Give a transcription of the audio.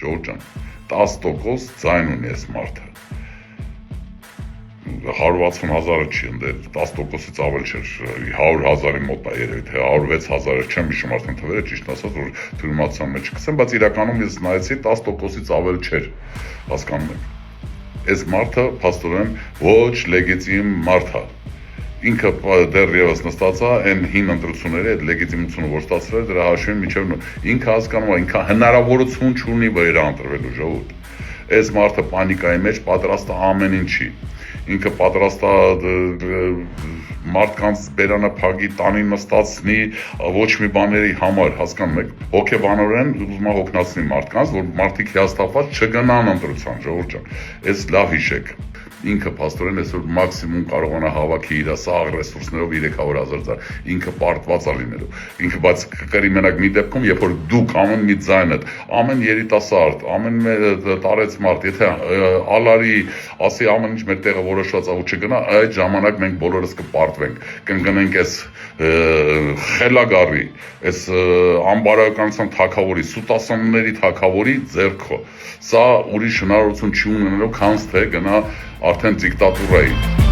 ժողովուրդ ջան, 10% ձայն ունի այս մարդը։ 160,000-ը չի ընդեր, 10%-ից ավել չէր, 100,000-ի մոտ է երևի, թե 106,000-ը չեմ հիշում արդեն թվերը, ճիշտ ասած, որ թյուրիմացության մեջ չգցեմ, բայց իրականում ես նայեցի 10%-ից ավել չէր, հասկանում եք։ Այս մարդը փաստորեն ոչ լեգիտիմ մարդ է։ Ինքը դեռևս նստած է այն հին ընտրությունների այդ լեգիտիմությունը որ ստացել է դրա հաշվին միջև ինքը հասկանում է ինքը հնարավորություն չունի վրա ընտրվելու ժողովուրդ։ Այս մարդը պանիկայի մեջ պատրաստ է ամեն ինչի։ Ինքը պատրաստ է մարդկանց բերանը փագի տանի նստածնի ոչ մի բաների համար, հասկանում եք, հոգեբանորեն ուզում է հոգնածնի մարդկանց, որ մարդիկ հիասթափված չգնան ընտրության, ժողովուրդ ջան, այս լավ հիշեք։ Ինքը փաստորեն այսօր մաքսիմում կարողանա հավաքի իր սաղ ռեսուրսներով 300,000 ինքը պարտված է լինելու։ Ինքը բայց կկրի մենակ մի դեպքում, երբ որ դուք ամեն մի ձայն եք, ամեն երիտասարդ, ամեն տարեց մարդ, եթե ալարի ասի ամեն ինչ մեր տեղը որոշված է ու չգնա, այդ ժամանակ մենք բոլորս կպարտվենք, կընկնենք այս խելագարի, այս անբարոյականության թագավորի, սուտասանների թագավորի ձեռքով։ Սա ուրիշ հնարավորություն չի ունենալու, քան թե գնա արդեն դիկտատուրայի։